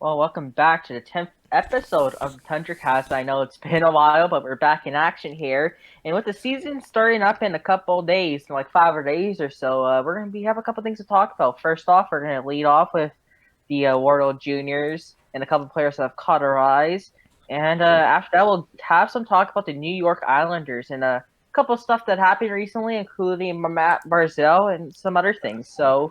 Well, welcome back to the 10th episode of the Tundra Cast. I know it's been a while, but we're back in action here. And with the season starting up in a couple days, like 5 days or so, we're going to have a couple things to talk about. First off, we're going to lead off with the World Juniors and a couple players that have caught our eyes. And after that, we'll have some talk about the New York Islanders and a couple stuff that happened recently, including Matt Barzell and some other things. So,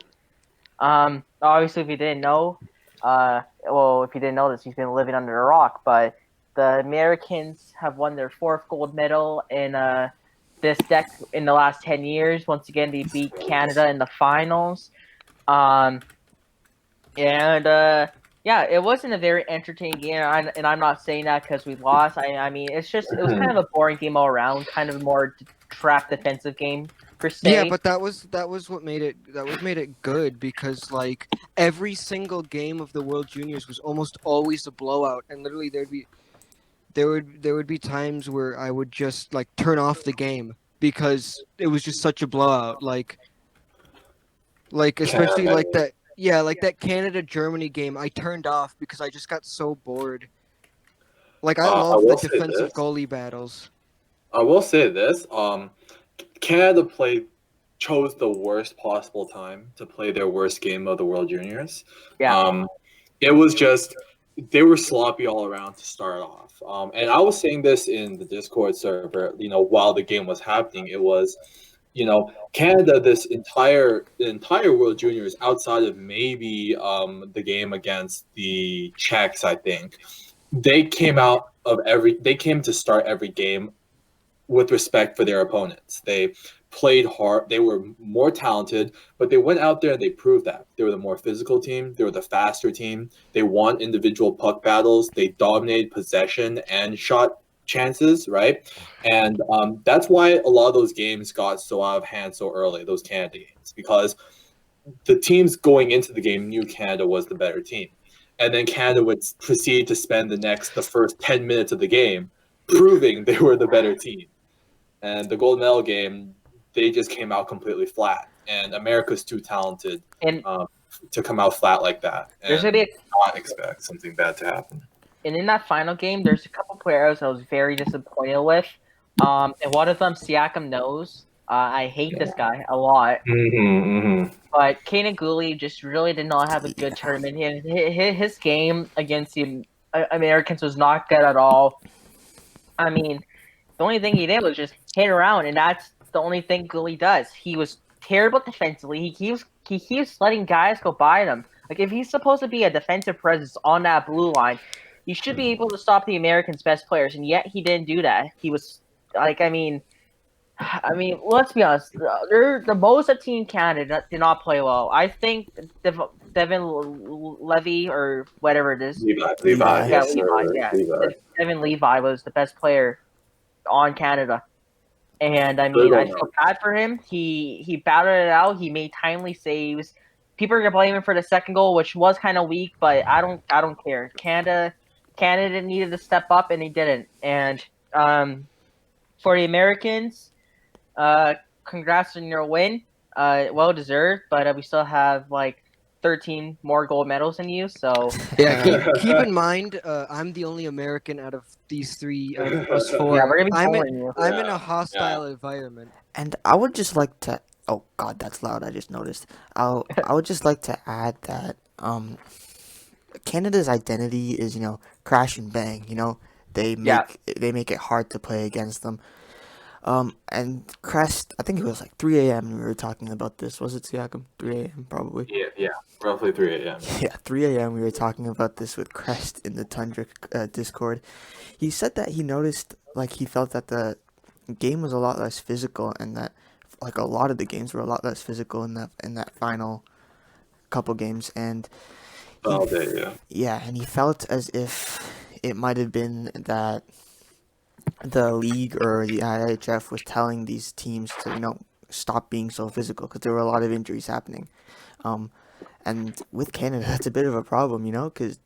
obviously, if you didn't know, if you didn't know this, he's been living under a rock. But the Americans have won their fourth gold medal in this deck in the last 10 years. Once again, they beat Canada in the finals. Um, yeah, it wasn't a very entertaining game, and I'm not saying that because we lost. I mean, it was kind of a boring game all around, kind of a more trap defensive game per Yeah, se. but that was what made it good because like every single game of the World Juniors was almost always a blowout, and literally there would be times where I would just like turn off the game because it was just such a blowout. Like especially Canada. like that. Yeah, like that Canada Germany game, I turned off because I just got so bored. Like I I love the will say defensive this. goalie battles. I will say this. Canada chose the worst possible time to play their worst game of the World Juniors. Yeah. It was just they were sloppy all around to start off. And I was saying this in the Discord server. While the game was happening, it was, Canada. The entire World Juniors, outside of maybe the game against the Czechs, I think they came to start every game with respect for their opponents. They played hard. They were more talented, but they went out there and they proved that. They were the more physical team. They were the faster team. They won individual puck battles. They dominated possession and shot chances, right? And that's why a lot of those games got so out of hand so early, those Canada games, because the teams going into the game knew Canada was the better team. And then Canada would proceed to spend the first 10 minutes of the game proving they were the better team. And the gold medal game, they just came out completely flat. And America's too talented And to come out flat like that there's and going to be not expect something bad to happen. And in that final game, there's a couple players I was very disappointed with. And one of them, Siakam, knows. I hate this guy a lot. But Kanan Gooley just really did not have a good tournament. His game against the Americans was not good at all. I mean, the only thing he did was just hit around, and that's the only thing Gooley does. He was terrible defensively. He keeps letting guys go by him. Like, if he's supposed to be a defensive presence on that blue line, he should be able to stop the Americans' best players, and yet he didn't do that. He was like, I mean, let's be honest. The most of Team Canada did not play well. I think Devin Levy or whatever it is, Levi, yes, Levi, sir. yeah, Levi. Devin Levi was the best player on Canada. And I mean, I feel bad for him. He battled it out. He made timely saves. People are gonna blame him for the second goal, which was kind of weak, but I don't care. Canada needed to step up, and he didn't. And for the Americans, congrats on your win. Well deserved, but we still have like 13 more gold medals than you. So Yeah, keep in mind, I'm the only American out of these three, out of us four. yeah, we're gonna be I'm following you. I'm in a hostile environment. And I would just like to. Oh God, that's loud. I just noticed. I would just like to add that Canada's identity is crash and bang. They make it hard to play against them. And Crest, I think it was like 3 a.m. when we were talking about this. Was it Siakam? 3 a.m. probably. Yeah, roughly 3 a.m. Yeah, 3 a.m. we were talking about this with Crest in the Tundra Discord. He said that he noticed, like, he felt that the game was a lot less physical, and that like a lot of the games were a lot less physical in that final couple games, and and he felt as if it might have been that the league or the IHF was telling these teams to stop being so physical because there were a lot of injuries happening, and with Canada that's a bit of a problem, because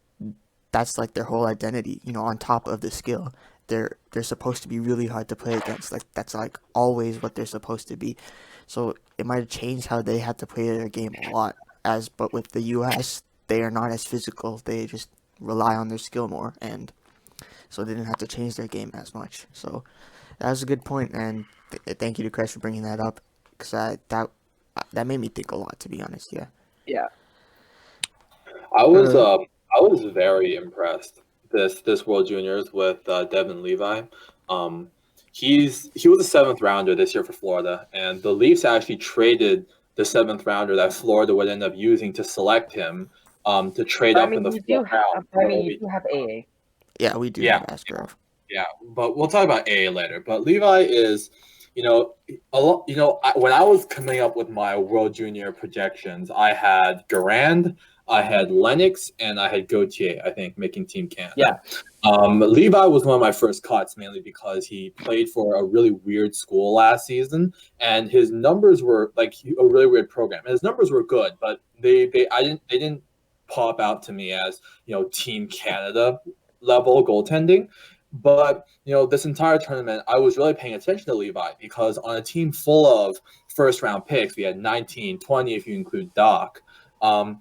that's like their whole identity, on top of the skill. They're supposed to be really hard to play against. Like, that's like always what they're supposed to be. So it might have changed how they had to play their game a lot. But with the U.S., they are not as physical. They just rely on their skill more, and so they didn't have to change their game as much. So that was a good point, and thank you to Chris for bringing that up, because that made me think a lot, to be honest. Yeah. Yeah. I was very impressed this World Juniors with Devin Levi. He was a 7th rounder this year for Florida, and the Leafs actually traded the 7th rounder that Florida would end up using to select him to trade up in the 4th round. You do have AA. Yeah, we do have Askarov. Yeah, but we'll talk about AA later. But Levi is, when I was coming up with my World Junior projections, I had Garand, I had Lennox, and I had Gauthier, I think, making Team Canada. Yeah. Levi was one of my first cuts, mainly because he played for a really weird school last season, and his numbers were like a really weird program. And his numbers were good, but they didn't pop out to me as Team Canada level goaltending. But this entire tournament, I was really paying attention to Levi because on a team full of first round picks, we had 19, 20 if you include Doc. We have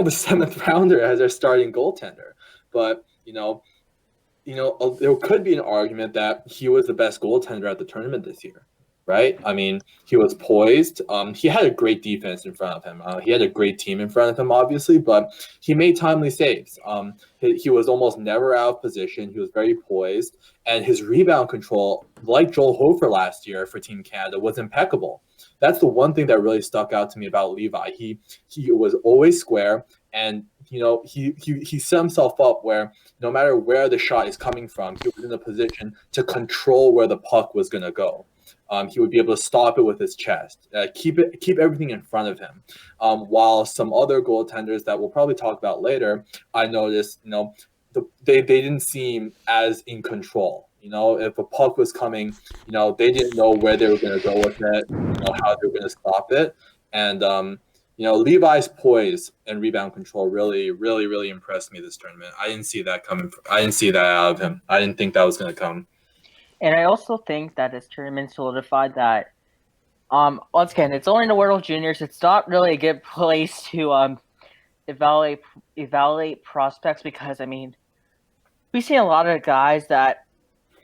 a 7th rounder as our starting goaltender, but there could be an argument that he was the best goaltender at the tournament this year, right? I mean, he was poised. He had a great defense in front of him. He had a great team in front of him, obviously, but he made timely saves. He was almost never out of position. He was very poised, and his rebound control, like Joel Hofer last year for Team Canada, was impeccable. That's the one thing that really stuck out to me about Levi. He was always square, and he set himself up where no matter where the shot is coming from, he was in a position to control where the puck was going to go. He would be able to stop it with his chest, keep everything in front of him. While some other goaltenders that we'll probably talk about later, I noticed, they didn't seem as in control. If a puck was coming, they didn't know where they were going to go with it, how they were going to stop it. And, Levi's poise and rebound control really, really, really impressed me this tournament. I didn't see that coming. I didn't see that out of him. I didn't think that was going to come. And I also think that this tournament solidified that, once again, it's only the World Juniors. It's not really a good place to evaluate prospects because, I mean, we've seen a lot of guys that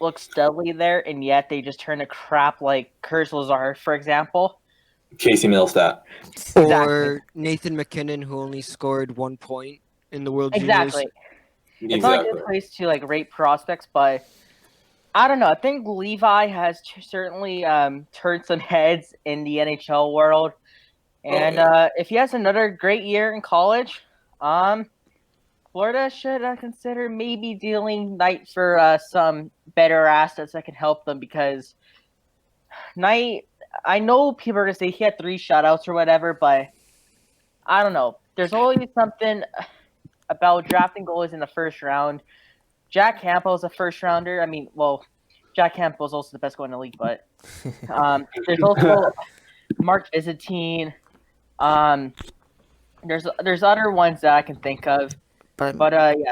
look steadily there, and yet they just turn to crap like Kurs Lazar, for example. Casey Milstat. Or Nathan McKinnon, who only scored 1 point in the World Juniors. It's not a good place to rate prospects, but I don't know. I think Levi has certainly turned some heads in the NHL world, and if he has another great year in college, Florida should consider maybe dealing Knight for some better assets that can help them because Knight, I know people are going to say he had 3 shutouts or whatever, but I don't know. There's always something about drafting goalies in the first round. Jack Campbell's a first rounder. I mean, well, Jack Campbell's also the best goalie in the league, but there's also Mark Visitin. There's other ones that I can think of. But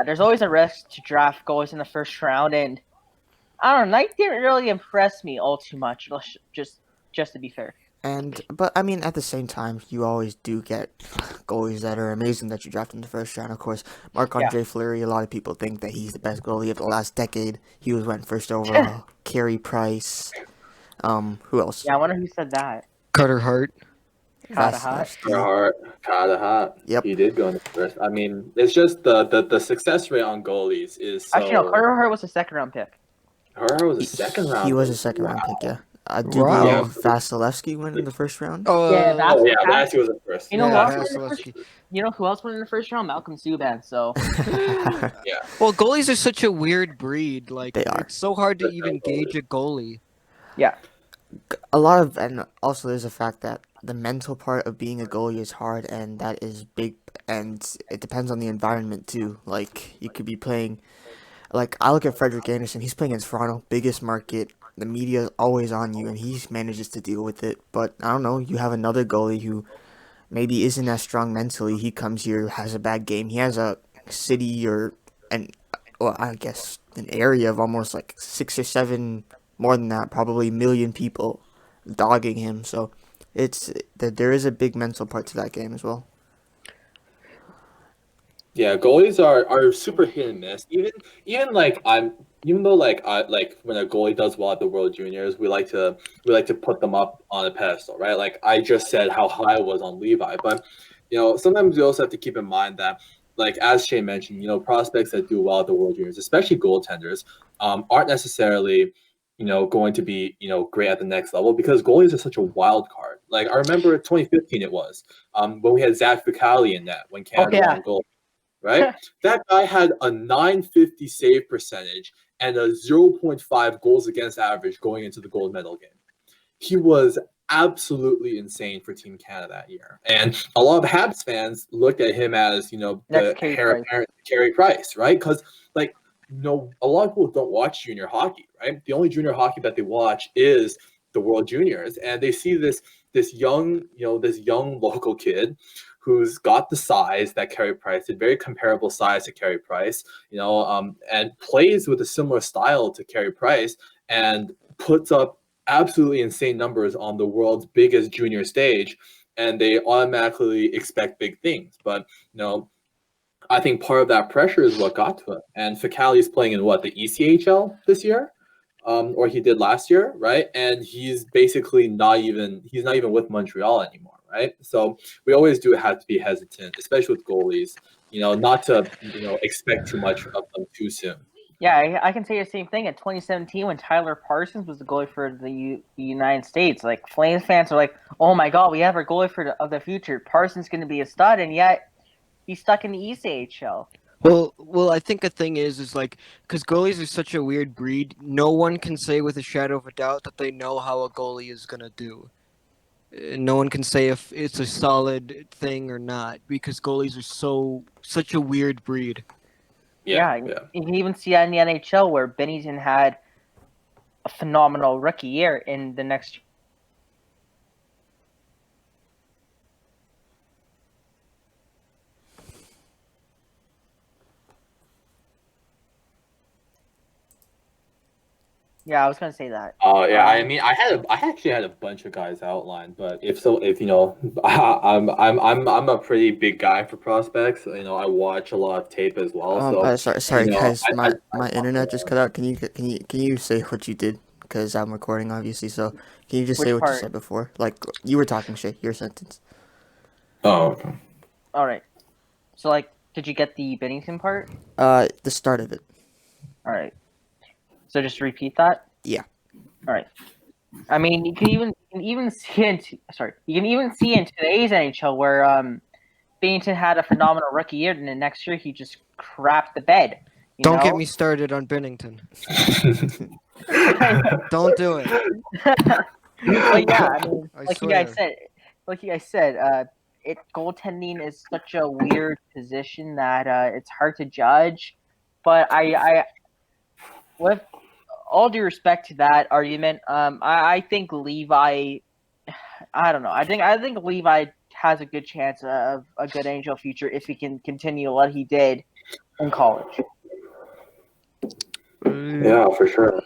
there's always a risk to draft goalies in the first round, and I don't know. Knight didn't really impress me all too much. Just to be fair. But I mean, at the same time, you always do get goalies that are amazing that you draft in the first round. Of course, Marc-Andre Fleury. A lot of people think that he's the best goalie of the last decade. He went first overall. Carey Price. Who else? Yeah, I wonder who said that. Carter Hart. Carter Hart. Yep. He did go in the first. I mean, it's just the success rate on goalies is so... Actually, no, Carter Hart was a second-round pick. Carter Hart was a second-round He was a second-round pick, yeah. I do believe Vasilevsky went in the first round. Vasilevsky was the first. You know who else went in the first round? Malcolm Subban. So yeah. Well, goalies are such a weird breed. Like they are. It's so hard to even gauge a goalie. Yeah. And also there's a fact that the mental part of being a goalie is hard, and that is big, and it depends on the environment too. Like you could be playing, like I look at Frederik Andersen. He's playing against Toronto, biggest market. The media is always on you, and he manages to deal with it. But I don't know, you have another goalie who maybe isn't as strong mentally. He comes here, has a bad game. He has a city an area of almost like 6 or 7, more than that, probably million people dogging him. So there is a big mental part to that game as well. Yeah, goalies are super hit and miss. Even like even though like I like when a goalie does well at the World Juniors, we like to put them up on a pedestal, right? Like I just said how high I was on Levi, but sometimes you also have to keep in mind that like as Shane mentioned, prospects that do well at the World Juniors, especially goaltenders, aren't necessarily going to be great at the next level because goalies are such a wild card. Like I remember 2015 it was when we had Zach Ficali in net when Canada yeah. won gold. Right? That guy had a 950 save percentage and a 0.5 goals against average going into the gold medal game. He was absolutely insane for Team Canada that year. And a lot of Habs fans looked at him as, the heir apparent to Carey Price, right? Because, like, a lot of people don't watch junior hockey, right? The only junior hockey that they watch is the World Juniors. And they see this young local kid who's got the size that Carey Price did, very comparable size to Carey Price, and plays with a similar style to Carey Price and puts up absolutely insane numbers on the world's biggest junior stage, and they automatically expect big things. But I think part of that pressure is what got to him. And Ficali is playing in the ECHL this year, or he did last year, right? And he's basically not even with Montreal anymore, right? So we always do have to be hesitant, especially with goalies, not to expect too much of them too soon. Yeah, I can say the same thing. In 2017, when Tyler Parsons was the goalie for the United States, like Flames fans are like, "Oh my God, we have our goalie of the future. Parsons going to be a stud," and yet he's stuck in the ECHL. Well, I think a thing is like because goalies are such a weird breed. No one can say with a shadow of a doubt that they know how a goalie is gonna do. No one can say if it's a solid thing or not because goalies are such a weird breed. Yeah. You can even see that in the NHL where Bennison had a phenomenal rookie year in the next. Yeah, I was gonna say that. Oh yeah, I mean, I actually had a bunch of guys outlined, but if I'm a pretty big guy for prospects. I watch a lot of tape as well. Sorry guys, my internet just cut out. Can you say what you did? Because I'm recording, obviously. So can you just say what you said before? Like you were talking, Shay. Your sentence. Oh, okay. All right. So, like, did you get the Bennison part? The start of it. All right. So just repeat that. Yeah. All right. I mean, you can even see in today's NHL where Bennison had a phenomenal rookie year, and then next year he just crapped the bed. Don't get me started on Binnington. Don't do it. But yeah, I mean, like you guys said, goaltending is such a weird position that it's hard to judge. But I with all due respect to that argument, I think Levi. I don't know. I think Levi has a good chance of a good NHL future if he can continue what he did in college. Yeah, for sure.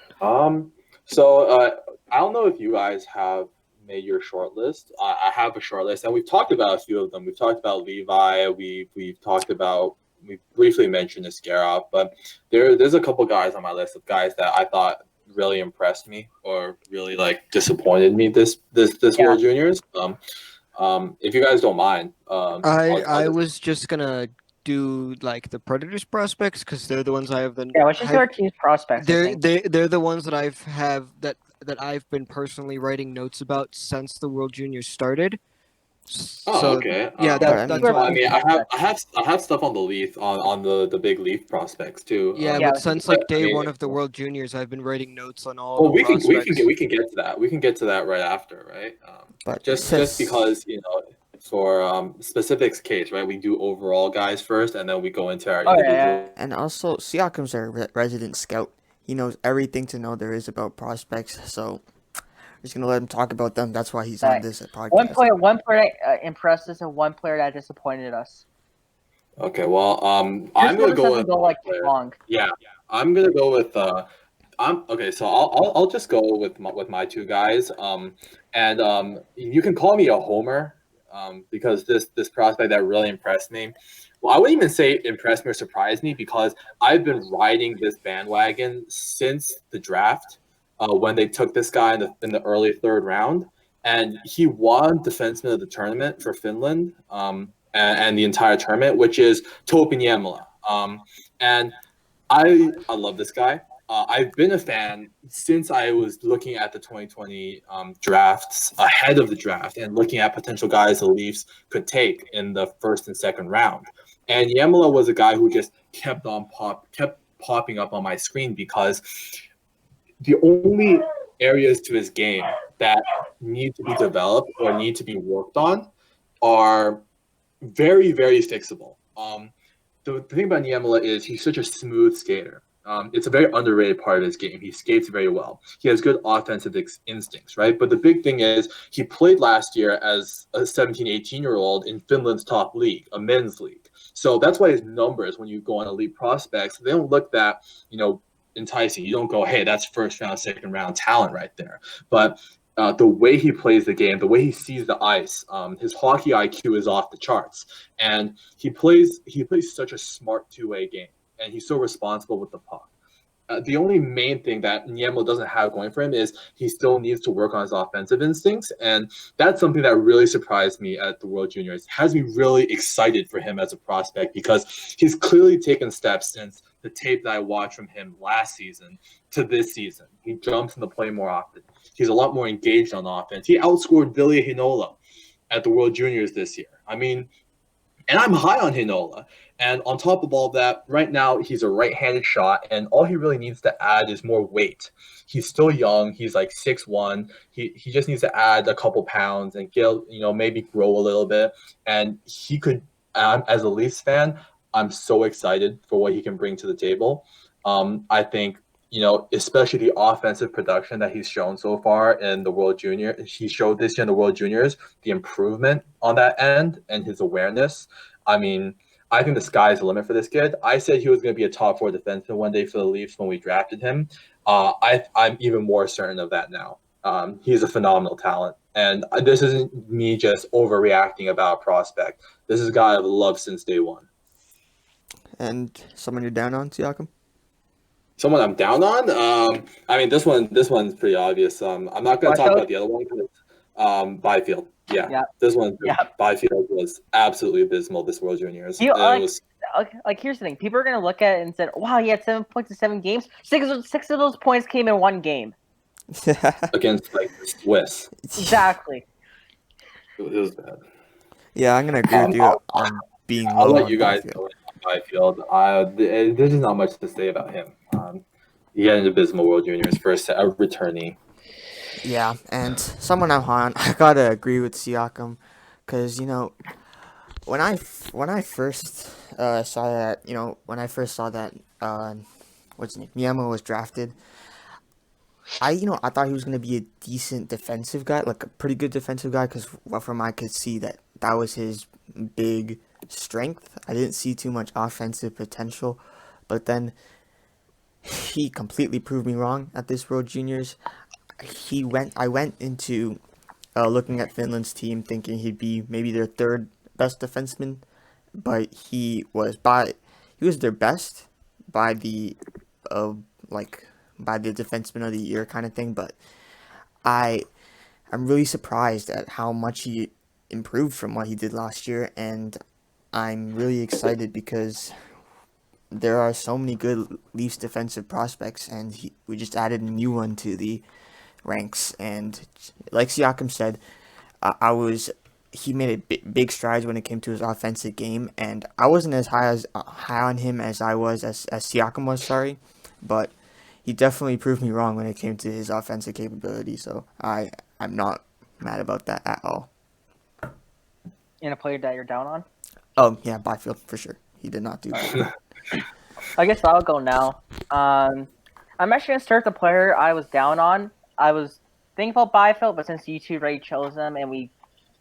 So I don't know if you guys have made your short list. I have a short list, and we've talked about a few of them. We've talked about Levi. We briefly mentioned Askarov, but there's a couple guys on my list of guys that I thought really impressed me or really like disappointed me this World Juniors. If you guys don't mind, I was just gonna do like the Predators prospects because they're the ones I have been. Yeah, let's just do our team's prospects. They're the ones that I've been personally writing notes about since the World Juniors started. Okay. Yeah, that's I mean, I have stuff on the Leaf on the big Leaf prospects too. Yeah, but since like day one of the World Juniors, I've been writing notes on all. Well, we can get to that. We can get to that right after, right? But just because for specifics case, right? We do overall guys first, and then we go into our individual. Yeah. And also, Siakam's our resident scout. He knows everything to know there is about prospects, so we're just gonna let him talk about them. That's why he's on this podcast. One player impressed us, and one player that disappointed us. Okay, well, I'm gonna go with long. Yeah, I'm gonna go with okay. So I'll just go with my two guys. And you can call me a homer. Because this prospect that really impressed me Well, I wouldn't even say impressed me or surprised me because I've been riding this bandwagon since the draft when they took this guy in the early third round. And he won defenseman of the tournament for Finland and the entire tournament, which is Topin Niemela. And I love this guy. I've been a fan since I was looking at the 2020 drafts ahead of the draft and looking at potential guys the Leafs could take in the first and second round. And Yamala was a guy who just kept popping up on my screen because the only areas to his game that need to be developed or need to be worked on are very, very fixable. The thing about Niemela is he's such a smooth skater. It's a very underrated part of his game. He skates very well. He has good offensive instincts, right? But the big thing is he played last year as a 17, 18-year-old in Finland's top league, a men's league. So that's why his numbers, when you go on Elite Prospects, they don't look that, enticing. You don't go, hey, that's first round, second round talent right there. But the way he plays the game, the way he sees the ice, his hockey IQ is off the charts, and he plays such a smart two-way game, and he's so responsible with the puck. The only main thing that Niemela doesn't have going for him is he still needs to work on his offensive instincts, and that's something that really surprised me at the World Juniors. It has me really excited for him as a prospect because he's clearly taken steps since the tape that I watched from him last season to this season. He jumps in the play more often. He's a lot more engaged on offense. He outscored Ville Heinola at the World Juniors this year. I mean, and I'm high on Heinola. And on top of all that, right now he's a right-handed shot, and all he really needs to add is more weight. He's still young. He's like 6'1". He just needs to add a couple pounds and get, maybe grow a little bit. And he could, as a Leafs fan, I'm so excited for what he can bring to the table. I think, especially the offensive production that he's shown so far in the World Junior. He showed this year in the World Juniors, the improvement on that end and his awareness. I mean, I think the sky's the limit for this kid. I said he was going to be a top 4 defenseman one day for the Leafs when we drafted him. I'm even more certain of that now. He's a phenomenal talent. And this isn't me just overreacting about a prospect. This is a guy I've loved since day one. And someone you're down on, Siakam? Someone I'm down on? I mean, this one's pretty obvious. I'm not going to talk about the other one because Byfield. Yeah. This one, Byfield was absolutely abysmal this World Juniors. Here's the thing. People are going to look at it and say, wow, he had 7 points in 7 games. Six of those points came in one game. Against, the Swiss. Exactly. It was bad. Yeah, I'm going to agree with you on being low. I'll let you guys go on Byfield. There's just not much to say about him. He had an abysmal World Juniors first returnee. Yeah, and someone I'm high on, I gotta agree with Siakam, because when I first saw that, what's his name, Niemela was drafted, I thought he was gonna be a decent defensive guy, like a pretty good defensive guy, because from I could see that was his big strength. I didn't see too much offensive potential, but then he completely proved me wrong at this World Juniors. I went into looking at Finland's team thinking he'd be maybe their third best defenseman, but he was their best by the defenseman of the year kind of thing. But I'm really surprised at how much he improved from what he did last year, and I'm really excited because there are so many good Leafs defensive prospects, and we just added a new one to the ranks. And like Siakam said, he made big strides when it came to his offensive game, and I wasn't as high on him as Siakam was, sorry, but he definitely proved me wrong when it came to his offensive capability, so I'm not mad about that at all. And a player that you're down on? Oh, yeah, Byfield, for sure. He did not do that. I guess I'll go now. I'm actually going to start the player I was down on. I was thinking about Byfield, but since you two already chose him and we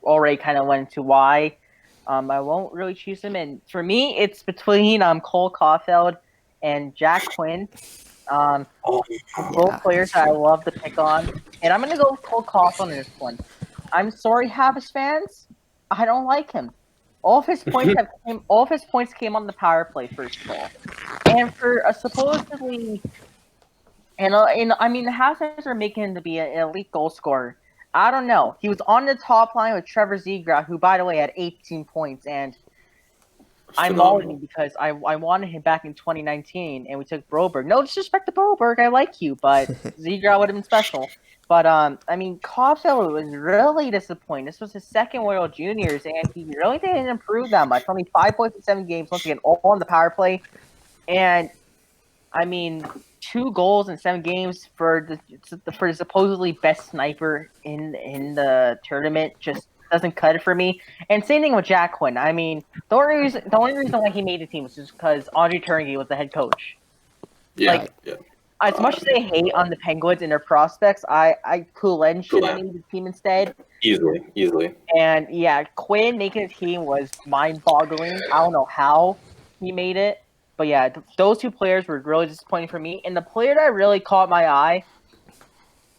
already kind of went into why, I won't really choose him. And for me, it's between Cole Caulfield and Jack Quinn. Both players that I love to pick on. And I'm going to go with Cole Caulfield in this one. I'm sorry, Habs fans. I don't like him. All of his points came on the power play, first of all. And for a supposedly, I mean, the Habs are making him to be an elite goal scorer. I don't know. He was on the top line with Trevor Zegras, who, by the way, had 18 points, and I'm mauling him because I wanted him back in 2019, and we took Broberg. No disrespect to Broberg, I like you, but Zegras would have been special. But I mean, Caulfield was really disappointing. This was his second World Juniors, and he really didn't improve that much. Only 5 points in 7 games. Once again, all on the power play, and I mean, 2 goals in 7 games for the supposedly best sniper in the tournament just doesn't cut it for me. And same thing with Jack Quinn. I mean, the only reason why he made the team was just because Andre Turney was the head coach. Yeah. As much as they hate on the Penguins and their prospects, Poulin should have made the team instead. Easily. And yeah, Quinn making the team was mind-boggling. I don't know how he made it. But yeah, those 2 players were really disappointing for me. And the player that really caught my eye,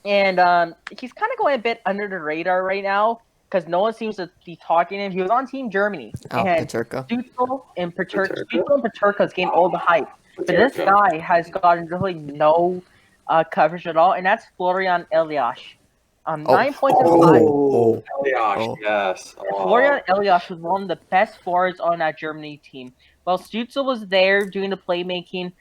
and he's kind of going a bit under the radar right now because no one seems to be talking to him. He was on Team Germany. And Peterka. Stützle and Peterka is getting all the hype. But this guy has gotten really no coverage at all, and that's Florian Elias. 9 points in 5. Yes. Florian Elias was one of the best forwards on that Germany team. While Stützle was there doing the playmaking,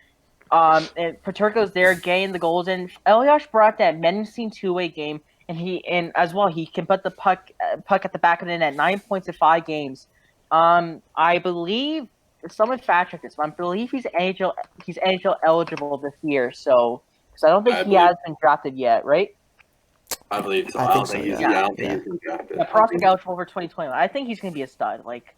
and Peterka was there getting the goals, and Elias brought that menacing two-way game, and as well he can put the puck at the back of the net. 9 points in 5 games. I believe someone fact check this, but I believe he's NHL eligible this year. So, because I don't think he has been drafted yet, right? I believe so. I don't think he's been drafted. Yeah, prospect eligible for 2021. I think he's going to be a stud. Like,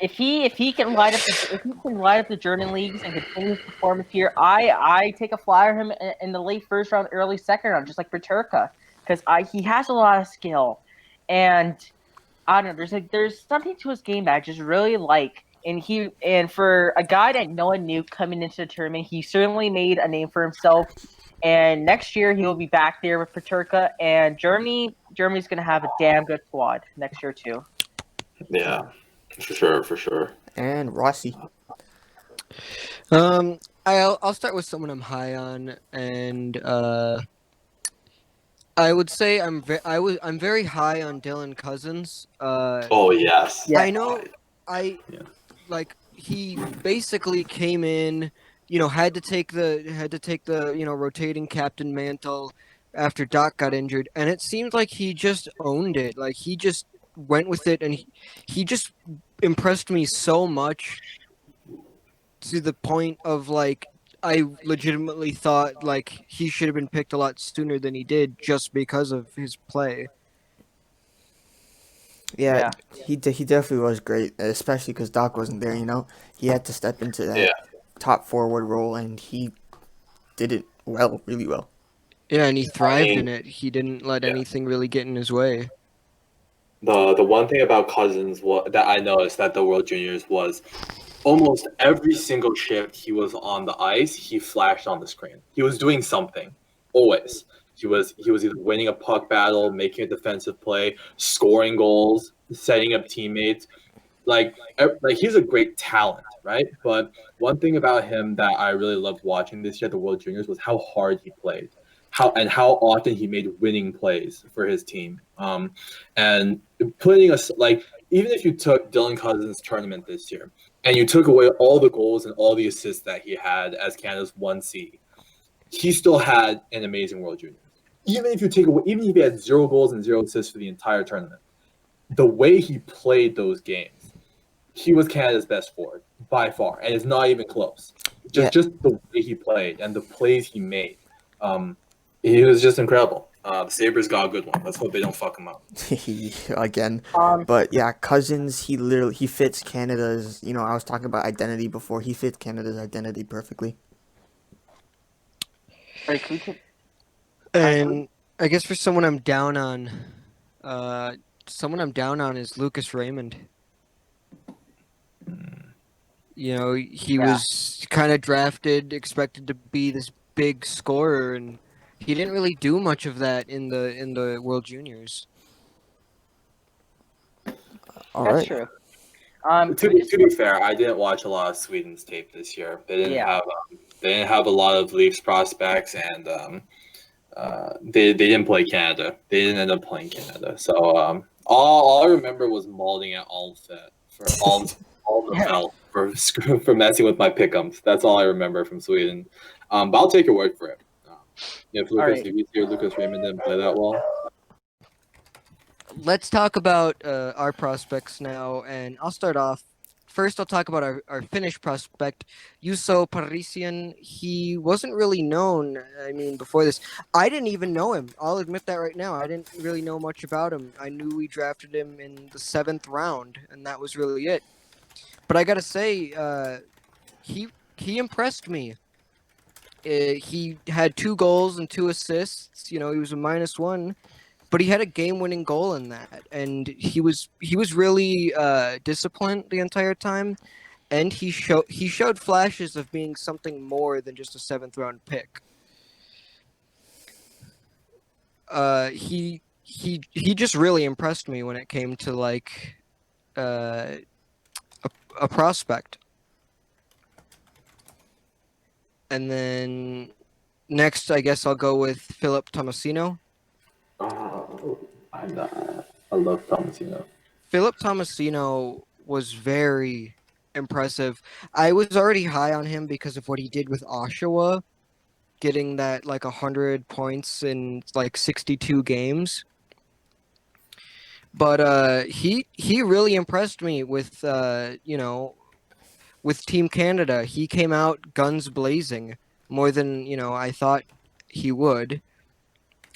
if he can light up the German leagues and continue his performance here, I take a flyer on him in the late first round, early second round, just like Peterka, because he has a lot of skill, and I don't know. There's something to his game that I just really like, and for a guy that no one knew coming into the tournament, he certainly made a name for himself. And next year he will be back there with Peterka, and Germany's going to have a damn good squad next year too. Yeah, for sure. And Rossi. I'll start with someone I'm high on, and I would say I'm very high on Dylan Cousins. Oh yes. Yeah. I know. Like he basically came in, had to take the rotating captain mantle after Doc got injured, and it seemed like he just owned it. Like he just went with it, and he just impressed me so much to the point of like I legitimately thought like he should have been picked a lot sooner than he did just because of his play. Yeah, he definitely was great, especially because Doc wasn't there. He had to step into that top forward role, and he did it really well. Yeah, and he thrived in it. He didn't let anything really get in his way. The one thing about Cousins that I noticed at the World Juniors was almost every single shift he was on the ice, he flashed on the screen. He was doing something, always. He was either winning a puck battle, making a defensive play, scoring goals, setting up teammates. Like he's a great talent, right? But one thing about him that I really loved watching this year at the World Juniors was how hard he played, how often he made winning plays for his team. And putting us even if you took Dylan Cousins' tournament this year and you took away all the goals and all the assists that he had as Canada's 1C, he still had an amazing World Juniors. Even if he had 0 goals and 0 assists for the entire tournament, the way he played those games, he was Canada's best forward by far, and it's not even close. Just the way he played and the plays he made, he was just incredible. The Sabres got a good one. Let's hope they don't fuck him up again. But yeah, Cousins, he fits Canada's. I was talking about identity before. He fits Canada's identity perfectly. And I guess for someone I'm down on, is Lucas Raymond. He was kind of drafted, expected to be this big scorer, and he didn't really do much of that in the World Juniors. That's true. To be fair, I didn't watch a lot of Sweden's tape this year. They didn't have a lot of Leafs prospects, and they didn't play Canada. They didn't end up playing Canada. So all I remember was Malding at Almfet for all the felt for messing with my pick'ems. That's all I remember from Sweden. But I'll take your word for it. If Lucas Raymond didn't play that well. Let's talk about our prospects now, and I'll start off. First, I'll talk about our Finnish prospect, Juuso Parisian. He wasn't really known, before this. I didn't even know him. I'll admit that right now. I didn't really know much about him. I knew we drafted him in the 7th round, and that was really it. But I gotta say, he impressed me. He had 2 goals and 2 assists. He was a -1. But he had a game-winning goal in that, and he was really disciplined the entire time, and he showed flashes of being something more than just a 7th-round pick. He just really impressed me when it came to like a prospect. And then next, I guess I'll go with Philip Tomasino. I love Tomasino. Philip Tomasino was very impressive. I was already high on him because of what he did with Oshawa, getting that like 100 points in like 62 games. But he really impressed me with with Team Canada. He came out guns blazing more than I thought he would.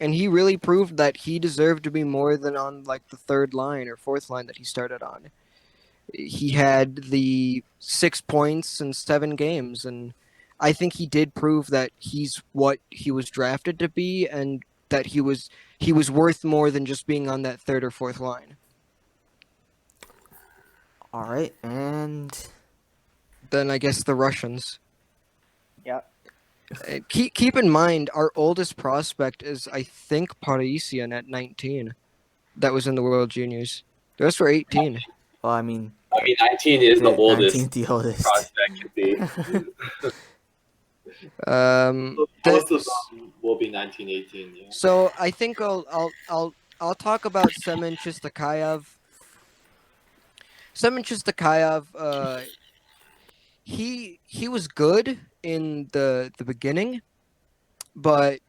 And he really proved that he deserved to be more than on like the 3rd line or 4th line that he started on. He had the 6 points in 7 games, and I think he did prove that he's what he was drafted to be, and that he was worth more than just being on that 3rd or 4th line. All right, and then I guess the Russians. Yep. Keep in mind, our oldest prospect is, I think, Parisian at 19. That was in the World Juniors. The rest were 18. Well, 19 is the oldest. 19's the oldest prospect could be. Most of them will be 1918. Yeah. So I think I'll talk about Semen Chistakayev. Semen Chistakayev, he was good in the beginning, but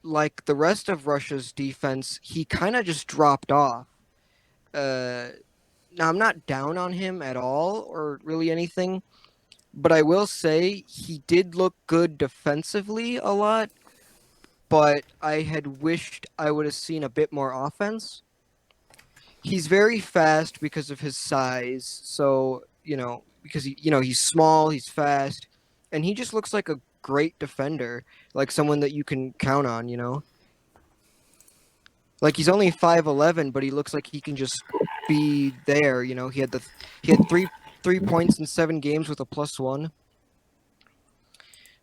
like the rest of Russia's defense, he kind of just dropped off. Now, I'm not down on him at all or really anything, but I will say he did look good defensively a lot, but I had wished I would have seen a bit more offense. He's very fast because of his size, so, because he's small, he's fast, and he just looks like a great defender, like someone that you can count on, Like, he's only 5'11", but he looks like he can just be there, He had three points in 7 games with a +1.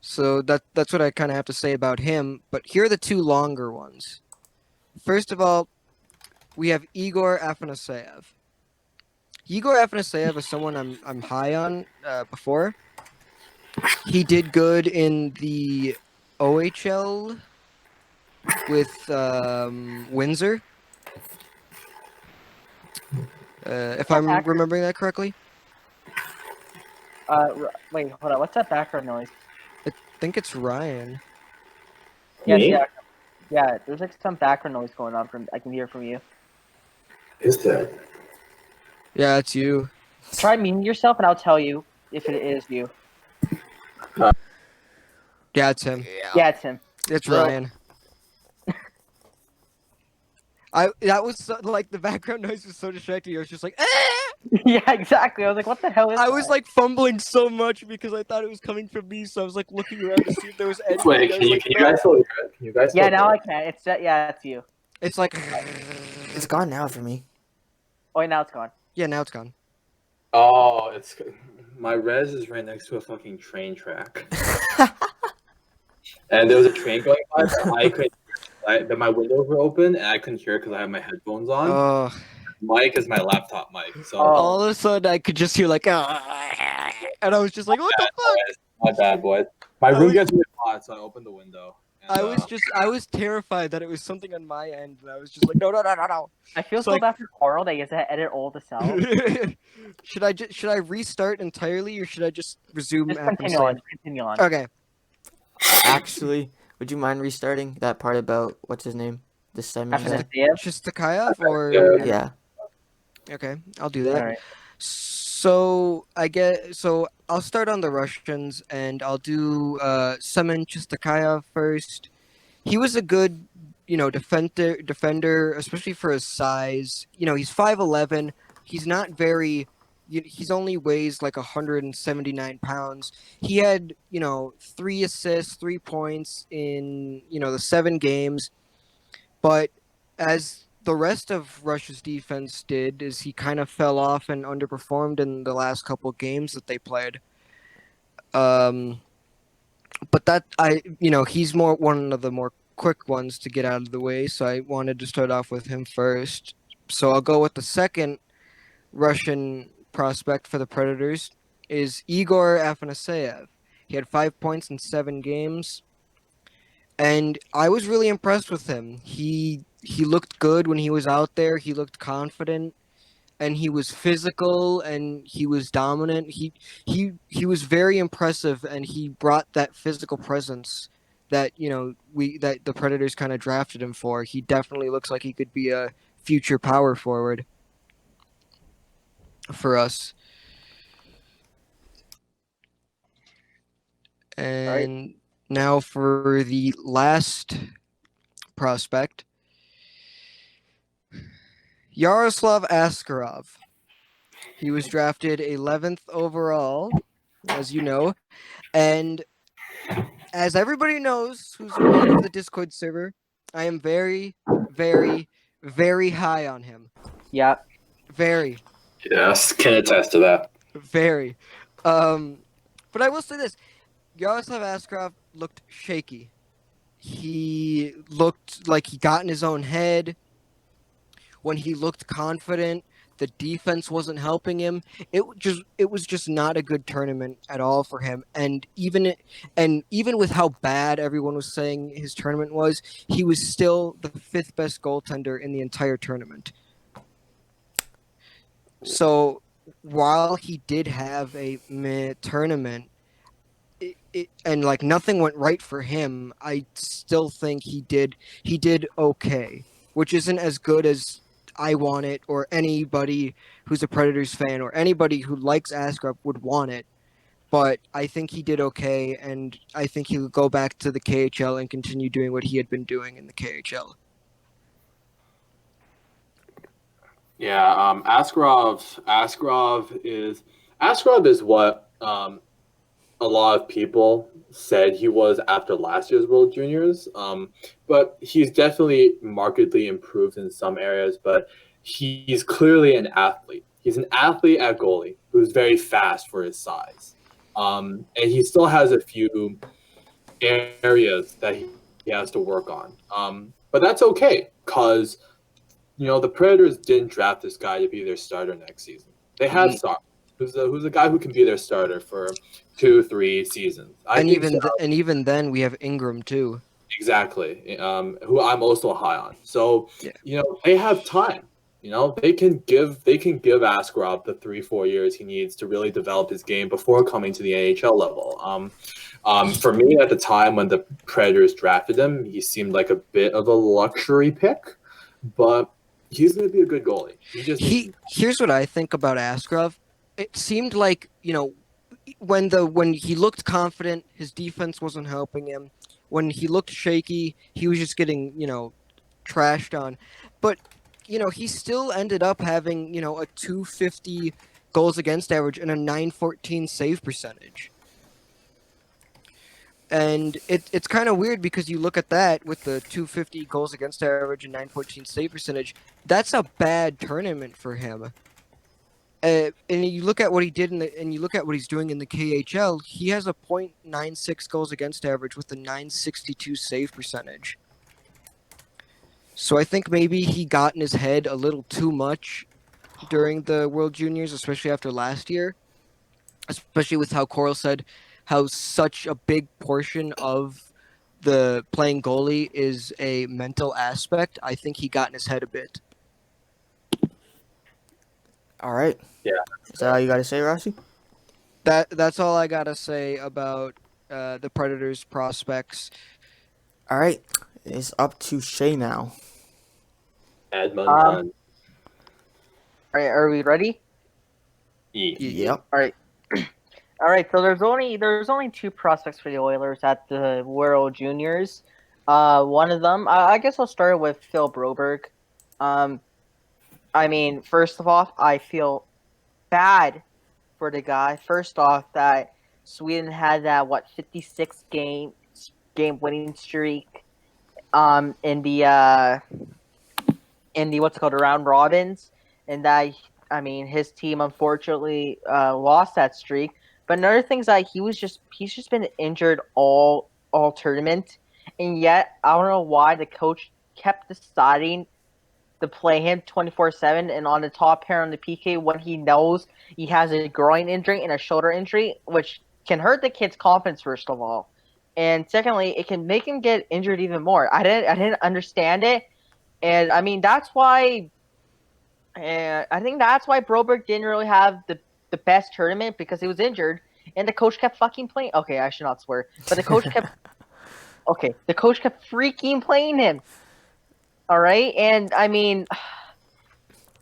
So that's what I kind of have to say about him. But here are the 2 longer ones. First of all, we have Igor Afanaseyev. Igor Afanaseyev is someone I'm high on before. He did good in the OHL with Windsor. If I'm remembering that correctly. Wait, hold on. What's that background noise? I think it's Ryan. Yes, yeah. There's like some background noise going on I can hear from you. Is there? Yeah, it's you. Try muting yourself, and I'll tell you if it is you. Yeah, it's him. Yeah, it's him. It's Ryan. That was like the background noise was so distracting. I was just like, ah! Yeah, exactly. I was like, what the hell is that? I was like fumbling so much because I thought it was coming from me, so I was like looking around to see if there was anything. Wait, can you guys still hear it? Can you guys? Yeah, now I can. It's you. It's like it's gone now for me. Oh, wait, now it's gone. Yeah, now it's gone. Oh, it's my res is right next to a fucking train track, and there was a train going by. But my windows were open and I couldn't hear it because I had my headphones on. Oh. mic is my laptop mic. So all of a sudden I could just hear like, and I was just like, what the fuck? my bad, boys. My room gets really hot, so I opened the window. And, I was terrified that it was something on my end, and I was just like, no. I feel It's so like- bad for Carl that he has to edit all this out. Should I restart entirely, or should I just resume? Just after continue saying- on. Continue on. Okay. Actually, would you mind restarting that part about what's his name? This time. Afanaseyev? Shostakov or Yeah. Okay, I'll do that. All right. So I'll start on the Russians, and I'll do Semen Chistakayev first. He was a good, defender, especially for his size. He's 5'11". He's not very. He's only weighs like 179 pounds. He had 3 assists, 3 points in the 7 games, but as the rest of Russia's defense did, is he kind of fell off and underperformed in the last couple of games that they played. But he's one of the more quick ones to get out of the way, so I wanted to start off with him first. So I'll go with the second Russian prospect for the Predators is Igor Afanaseyev. He had 5 points in 7 games, and I was really impressed with him. He looked good when he was out there. He looked confident, and he was physical, and he was dominant. He was very impressive, and he brought that physical presence that that the Predators kind of drafted him for. He definitely looks like he could be a future power forward for us. And now for the last prospect, Yaroslav Askarov. He was drafted 11th overall, as you know, and as everybody knows who's a part of the Discord server, I am very, very, very high on him. Yep. Very. Yes, can attest to that. Very. But I will say this. Yaroslav Askarov looked shaky. He looked like he got in his own head. When he looked confident, the defense wasn't helping him. It was just not a good tournament at all for him. And even with how bad everyone was saying his tournament was, he was still the 5th best goaltender in the entire tournament. So while he did have a meh tournament, and like nothing went right for him, I still think he did okay, which isn't as good as I want it, or anybody who's a Predators fan or anybody who likes Askarov would want it. But I think he did okay, and I think he would go back to the KHL and continue doing what he had been doing in the KHL. Yeah, Askarov is what a lot of people said he was after last year's World Juniors. But he's definitely markedly improved in some areas, but he's clearly an athlete. He's an athlete at goalie who's very fast for his size. And he still has a few areas that he has to work on. But that's okay, because the Predators didn't draft this guy to be their starter next season. They have Sar, who's a guy who can be their starter for 2-3 seasons. And even then, we have Ingram too. Exactly, who I'm also high on. So yeah. They have time. They can give Askarov the 3-4 years he needs to really develop his game before coming to the NHL level. For me, at the time when the Predators drafted him, he seemed like a bit of a luxury pick, but he's going to be a good goalie. Here's what I think about Askarov. It seemed like when he looked confident, his defense wasn't helping him. When he looked shaky, he was just getting trashed on. But he still ended up having a 250 goals against average and a 914 save percentage. And it's kind of weird because you look at that with the 250 goals against average and 914 save percentage. That's a bad tournament for him. And you look at what he did and you look at what he's doing in the KHL. He has a .96 goals against average with a 962 save percentage. So I think maybe he got in his head a little too much during the World Juniors, especially after last year. Especially with how Coral said how such a big portion of the playing goalie is a mental aspect. I think he got in his head a bit. All right. Yeah. Is that all you got to say, Rossi? That's all I gotta say about the Predators prospects. All right. It's up to Shay now. Edmonton. All right, are we ready? Yep. All right. All right, so there's only 2 prospects for the Oilers at the World Juniors. One of them, I guess I'll start with Phil Broberg. I mean, first of all, I feel bad for the guy. First off, that Sweden had that 56 game winning streak in the what's it called, round robins, and that, I mean, his team unfortunately lost that streak. But another thing is that he's just been injured all tournament, and yet I don't know why the coach kept deciding to play him 24/7 and on the top pair on the PK when he knows he has a groin injury and a shoulder injury, which can hurt the kid's confidence, first of all, and secondly, it can make him get injured even more. I didn't understand it, and I mean that's why. And I think that's why Broberg didn't really have the best tournament, because he was injured and the coach kept fucking playing. Okay, I should not swear, but the coach kept. Okay, the coach kept freaking playing him. All right, and I mean,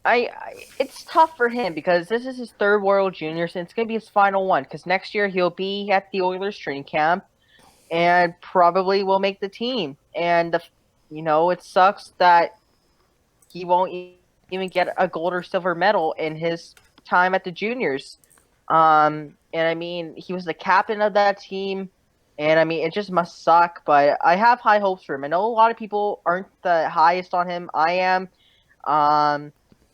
it's tough for him because this is his 3rd World Juniors and it's gonna be his final one. Because next year he'll be at the Oilers training camp and probably will make the team. And it sucks that he won't even get a gold or silver medal in his time at the juniors. And I mean, he was the captain of that team, and I mean, it just must suck. But I have high hopes for him. I know a lot of people aren't the highest on him. I am. I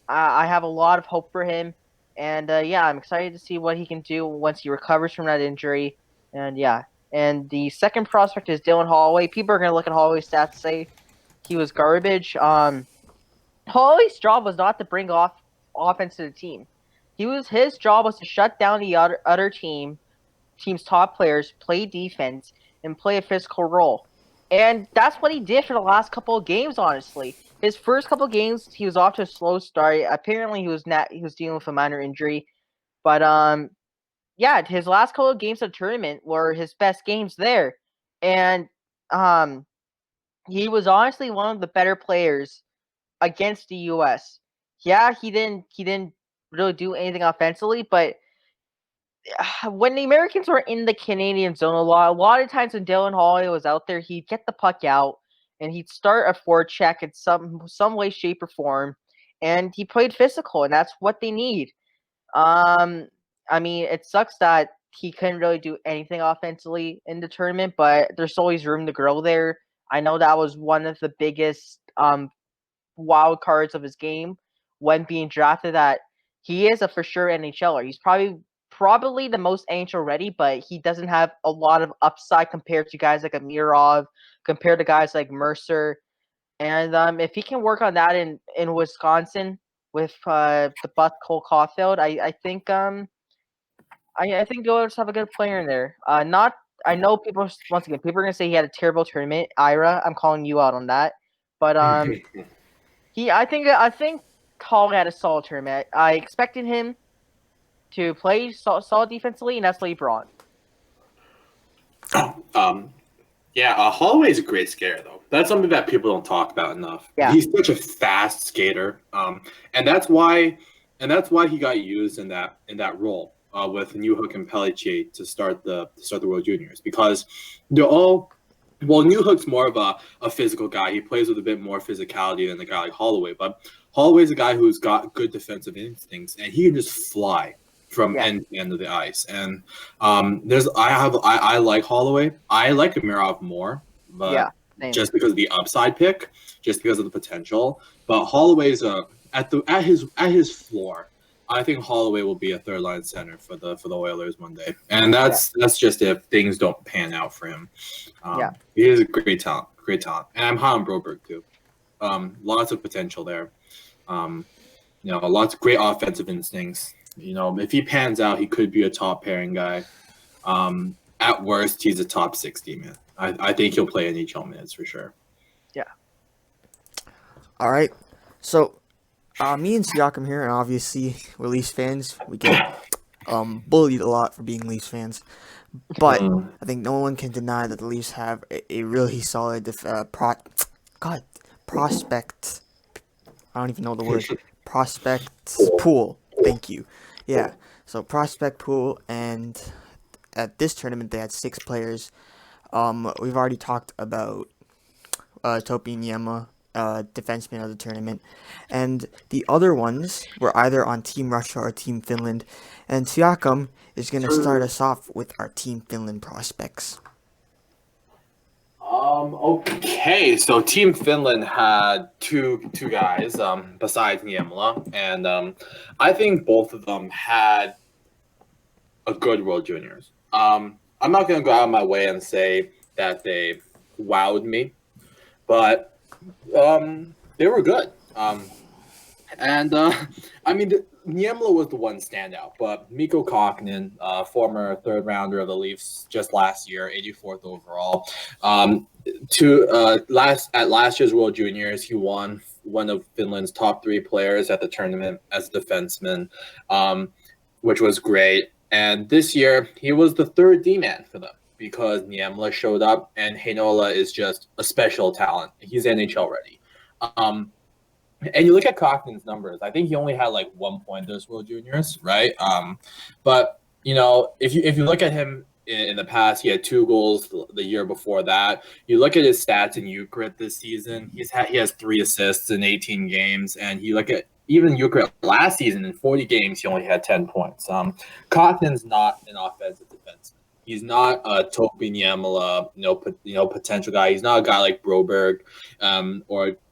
have a lot of hope for him, and yeah, I'm excited to see what he can do once he recovers from that injury. And yeah, and the second prospect is Dylan Holloway. People are gonna look at Holloway's stats and say he was garbage. Holloway's job was not to bring offense to the team. His job was to shut down the other team's top players, play defense, and play a physical role. And that's what he did for the last couple of games, honestly. His first couple of games, he was off to a slow start. Apparently, he was dealing with a minor injury. But yeah, his last couple of games of the tournament were his best games there. And he was honestly one of the better players against the U.S. Yeah, he didn't really do anything offensively, but when the Americans were in the Canadian zone a lot of times when Dylan Holloway was out there, he'd get the puck out and he'd start a forecheck in some way, shape, or form, and he played physical, and that's what they need. I mean, it sucks that he couldn't really do anything offensively in the tournament, but there's always room to grow there. I know that was one of the biggest wild cards of his game when being drafted, that he is a for sure NHLer. He's probably the most NHL ready, but he doesn't have a lot of upside compared to guys like Amirov, compared to guys like Mercer. And if he can work on that in Wisconsin with the Buck Cole Caulfield, I think I think the Oilers have a good player in there. I know people, once again, people are gonna say he had a terrible tournament. Ira, I'm calling you out on that. But I think Hall had a solid tournament. I expected him to play solid defensively, and that's what he brought. Yeah, Holloway's a great skater, though. That's something that people don't talk about enough. Yeah. He's such a fast skater, and that's why he got used in that role with Newhook and Pelletier to start the World Juniors, because they're all. Well, Newhook's more of a physical guy. He plays with a bit more physicality than a guy like Holloway, but Holloway's a guy who's got good defensive instincts, and he can just fly from end to end of the ice. And I like Holloway. I like Amirov more, but just because of the upside pick, just because of the potential. But Holloway's at his floor. I think Holloway will be a third line center for the Oilers one day, and that's just if things don't pan out for him. He is a great talent, and I'm high on Broberg too. Lots of potential there. lots of great offensive instincts. If he pans out, he could be a top pairing guy. At worst, he's a top 60 man. I think he'll play NHL minutes for sure. Yeah. All right. So, me and Siakam here, and obviously we're Leafs fans. We get bullied a lot for being Leafs fans. But I think no one can deny that the Leafs have a really solid prospect. I don't even know the word. Prospects pool. Thank you. Yeah. So prospect pool, and at this tournament they had 6 players. We've already talked about Topi Niema, defenseman of the tournament, and the other ones were either on Team Russia or Team Finland. And Siakam is going to start us off with our Team Finland prospects. Okay, so Team Finland had two guys besides Niemela, and I think both of them had a good World Juniors. I'm not going to go out of my way and say that they wowed me, but they were good. Niemela was the one standout, but Mikko Kokkonen, former third rounder of the Leafs just last year, 84th overall, at last year's World Juniors, he won one of Finland's top 3 players at the tournament as a defenseman, which was great. And this year, he was the third D-man for them because Niemela showed up, and Heinola is just a special talent. He's NHL ready. And you look at Kokkonen's numbers. I think he only had like 1 point this World Juniors, right? But if you look at him in the past, he had 2 goals the year before that. You look at his stats in Ukraine this season. He has 3 assists in 18 games, and you look at even Ukraine last season in 40 games, he only had 10 points. Kokkonen's not an offensive defenseman. He's not a Topi Niemela, potential guy. He's not a guy like Broberg,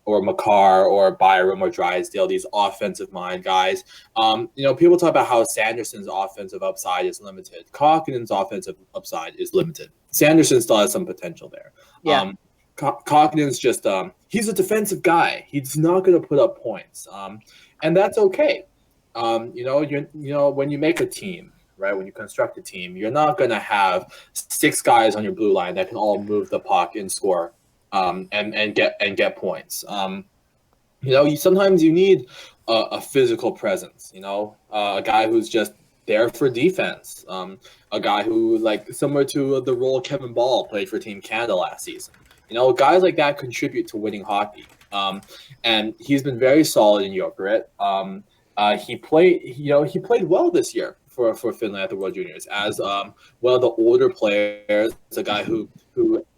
or Makar or Byram or Drysdale, these offensive mind guys. People talk about how Sanderson's offensive upside is limited. Kokkonen's offensive upside is limited. Sanderson still has some potential there. Yeah. Kokkonen's just he's a defensive guy. He's not going to put up points, and that's okay. When you make a team, right? When you construct a team, you're not going to have 6 guys on your blue line that can all move the puck and score. And get points. Sometimes you need a physical presence. A guy who's just there for defense. A guy who, like, similar to the role Kevin Ball played for Team Canada last season. Guys like that contribute to winning hockey. And he's been very solid in Jokerit. He played well this year for Finland at the World Juniors as one of the older players. A guy who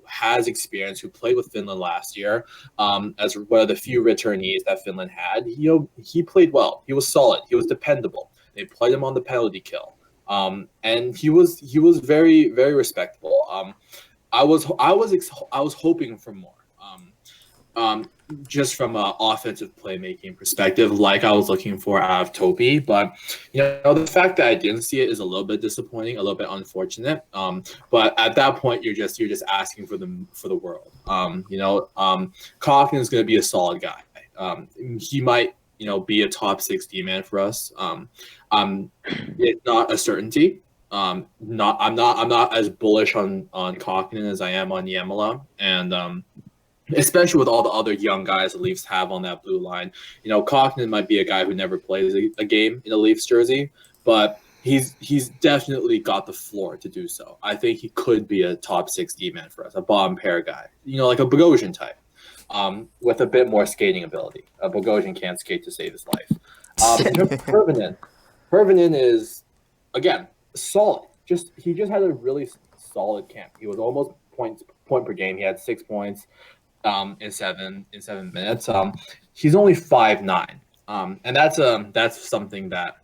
has experience, who played with Finland last year, as one of the few returnees that Finland had. He played well. He was solid. He was dependable. They played him on the penalty kill, and he was very, very respectable. I was hoping for more, just from an offensive playmaking perspective, like I was looking for out of Topi. But the fact that I didn't see it is a little bit disappointing, a little bit unfortunate. But at that point, you're just asking for the world. Kokkonen is going to be a solid guy. He might be a top 60 man for us. It's not a certainty. I'm not as bullish on Kokkonen as I am on Niemela, and especially with all the other young guys the Leafs have on that blue line. Kokkonen might be a guy who never plays a game in a Leafs jersey, but he's definitely got the floor to do so. I think he could be a top 60 man for us, a bottom pair guy, like a Bogosian type, with a bit more skating ability. A Bogosian can't skate to save his life. Hervinen is, again, solid. He just had a really solid camp. He was almost point per game. He had 6 points. In seven minutes. He's only 5'9", and that's something that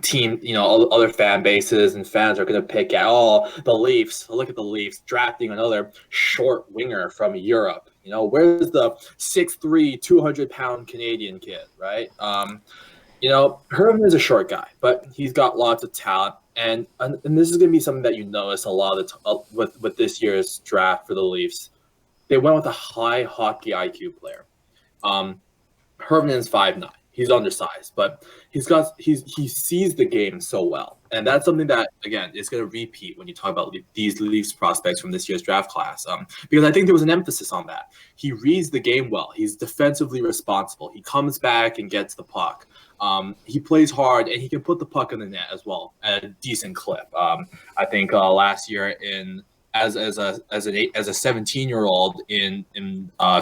team, other fan bases and fans are going to pick at. Oh, the Leafs! Look at the Leafs drafting another short winger from Europe. Where's the 6'3", 200-pound Canadian kid, right? Herman is a short guy, but he's got lots of talent, and this is going to be something that you notice a lot of with this year's draft for the Leafs. They went with a high hockey IQ player. Herman's 5'9". he's undersized, but he sees the game so well, and that's something that again is going to repeat when you talk about these Leafs prospects from this year's draft class. Because I think there was an emphasis on that. He reads the game well. He's defensively responsible. He comes back and gets the puck. He plays hard, and he can put the puck in the net as well at a decent clip. I think last year as a 17-year-old in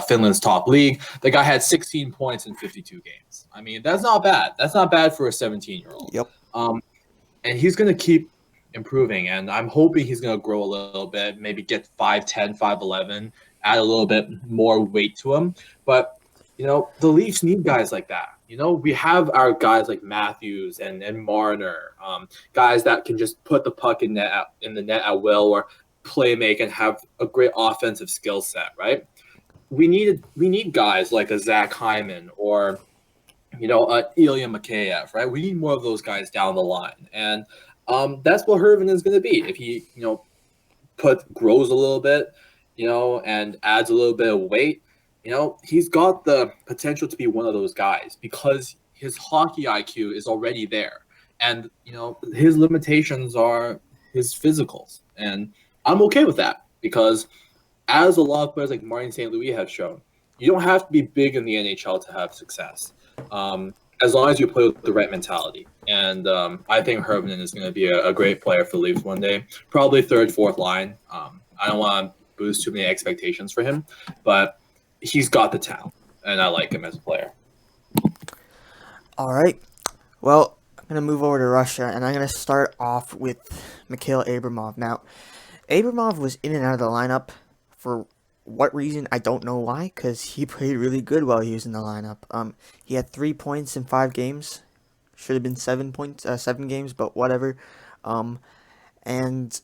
Finland's top league, the guy had 16 points in 52 games. I mean, that's not bad. That's not bad for a 17-year-old. Yep. And he's going to keep improving, and I'm hoping he's going to grow a little bit, maybe get 5'10", 5'11", add a little bit more weight to him. But, the Leafs need guys like that. We have our guys like Matthews and Marner, guys that can just put the puck in the net at will, or play make and have a great offensive skill set, right? We need guys like a Zach Hyman or Ilya Mikheyev, right? We need more of those guys down the line, and that's what Herman is going to be if he grows a little bit, and adds a little bit of weight. He's got the potential to be one of those guys because his hockey IQ is already there, and his limitations are his physicals, and I'm okay with that because, as a lot of players like Martin St. Louis have shown, you don't have to be big in the NHL to have success, as long as you play with the right mentality. And I think Herman is going to be a great player for the Leafs one day, probably third, fourth line. I don't want to boost too many expectations for him, but he's got the talent, and I like him as a player. All right. Well, I'm going to move over to Russia, and I'm going to start off with Mikhail Abramov. Now, Abramov was in and out of the lineup. For what reason, I don't know why, because he played really good while he was in the lineup. He had 3 points in 5 games. Should have been 7 games, but whatever. And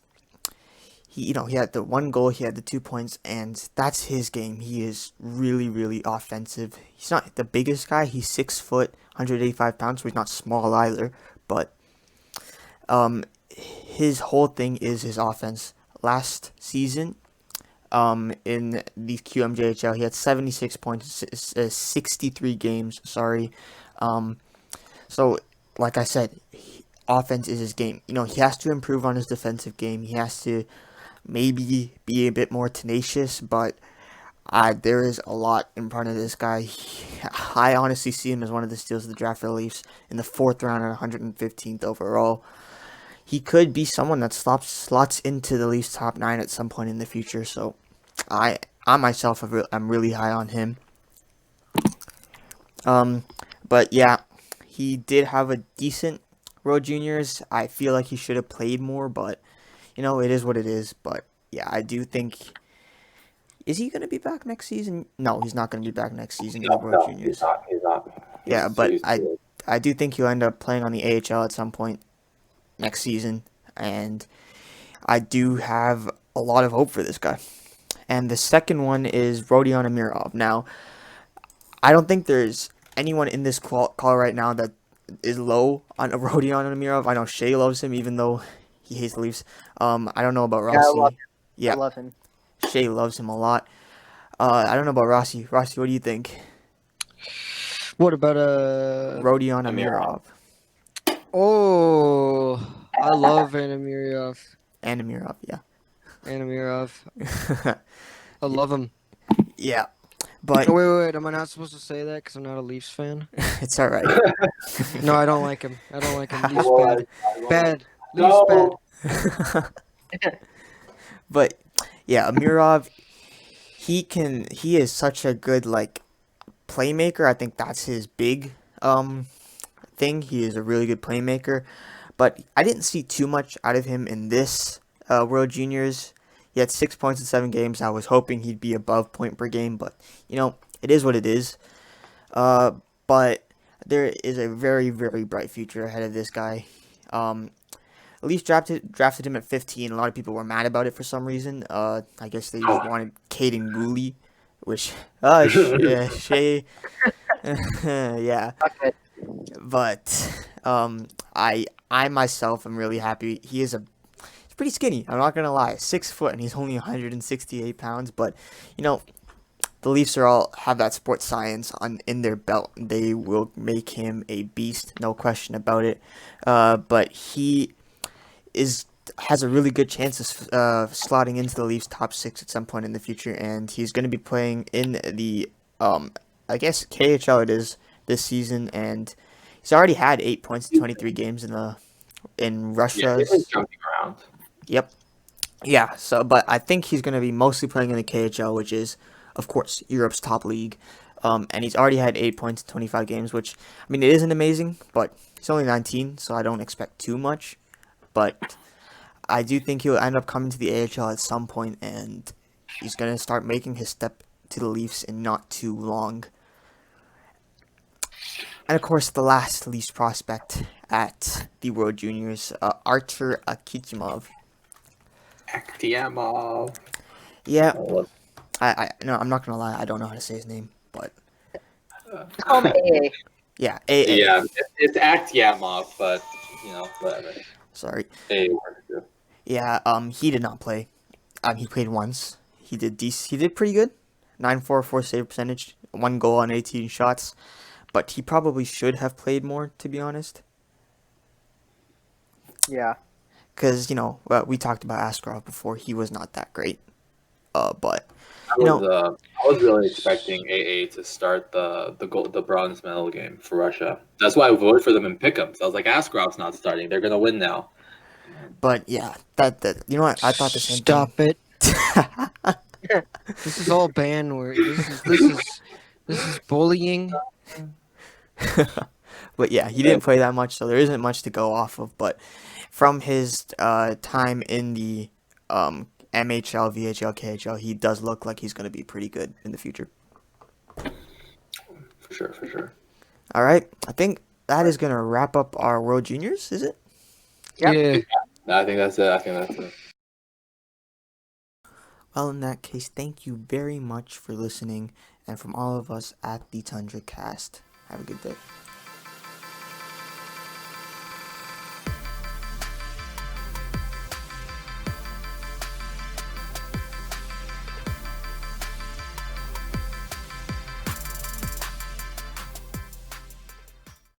he had the 1 goal, he had the 2 points, and that's his game. He is really, really offensive. He's not the biggest guy. He's 6 foot, 185 pounds, so he's not small either. But his whole thing is his offense. Last season, in the QMJHL, he had 76 points, 63 games. So, like I said, offense is his game. He has to improve on his defensive game. He has to maybe be a bit more tenacious, but there is a lot in front of this guy. I honestly see him as one of the steals of the draft for the Leafs in the 4th round at 115th overall. He could be someone that slots into the Leafs top 9 at some point in the future. So I myself, I'm really high on him. But yeah, he did have a decent World Juniors. I feel like he should have played more, but it is what it is. But yeah, I do think. Is he going to be back next season? No, he's not going to be back next season in the World Juniors. He's not. Yeah, but I do think he'll end up playing on the AHL at some point next season, and I do have a lot of hope for this guy. And the second one is Rodion Amirov. Now, I don't think there's anyone in this call right now that is low on Rodion Amirov. I know Shay loves him, even though he hates the Leafs. I don't know about Rossi. I love him. Shay loves him a lot. I don't know about Rossi. Rossi, what do you think? What about Rodion Amirov? Oh, I love Anamirov. Anamirov, yeah. Anamirov. I love him. Yeah. But oh, wait. Am I not supposed to say that because I'm not a Leafs fan? It's all right. No, I don't like him. Leafs bad. Bad. Leafs bad. But yeah, Amirov, he is such a good playmaker. I think that's his big thing. He is a really good playmaker. But I didn't see too much out of him in this World Juniors. He had 6 points in 7 games. I was hoping he'd be above point per game, but it is what it is. But there is a very, very bright future ahead of this guy. At least drafted him at 15. A lot of people were mad about it for some reason. I guess they just wanted Caden Gooley, which Shay, yeah. Okay. But I myself am really happy. He's pretty skinny. I'm not gonna lie, 6 foot, and he's only 168 pounds. But the Leafs have that sports science in their belt. They will make him a beast, no question about it. But he has a really good chance of slotting into the Leafs top 6 at some point in the future, and he's going to be playing in the I guess KHL it is this season, and he's already had 8 points in 23 games in Russia. Yeah, he's jumping around. Yep. Yeah. So, but I think he's going to be mostly playing in the KHL, which is, of course, Europe's top league. And he's already had 8 points in 25 games, which, I mean, it isn't amazing, but he's only 19, so I don't expect too much. But I do think he'll end up coming to the AHL at some point, and he's going to start making his step to the Leafs in not too long. And of course, the last Leafs prospect at the World Juniors, Artur Akitimov. Aktiamov. Yeah, no, I'm not gonna lie, I don't know how to say his name, but Call him AA. yeah, AA. Yeah, it's Aktiamov, but whatever. Sorry. AA works too. Yeah, he did not play. He played once. He did pretty good. 944 save percentage, 1 goal on 18 shots, but he probably should have played more, to be honest. Yeah. Because we talked about Askarov before. He was not that great. But I was really expecting AA to start the bronze medal game for Russia. That's why I voted for them in pick'ems. I was like, Askarov's not starting. They're gonna win now. But yeah, that you know what? I thought the same Stop thing. it. This is all ban word. This is bullying. But yeah, he didn't play that much, so there isn't much to go off of. But from his time in the MHL, VHL, KHL, he does look like he's going to be pretty good in the future. For sure. All right, I think that is going to wrap up our World Juniors, is it? Yep. Yeah. I think that's it. Well, in that case, thank you very much for listening, and from all of us at the Tundra Cast, have a good day.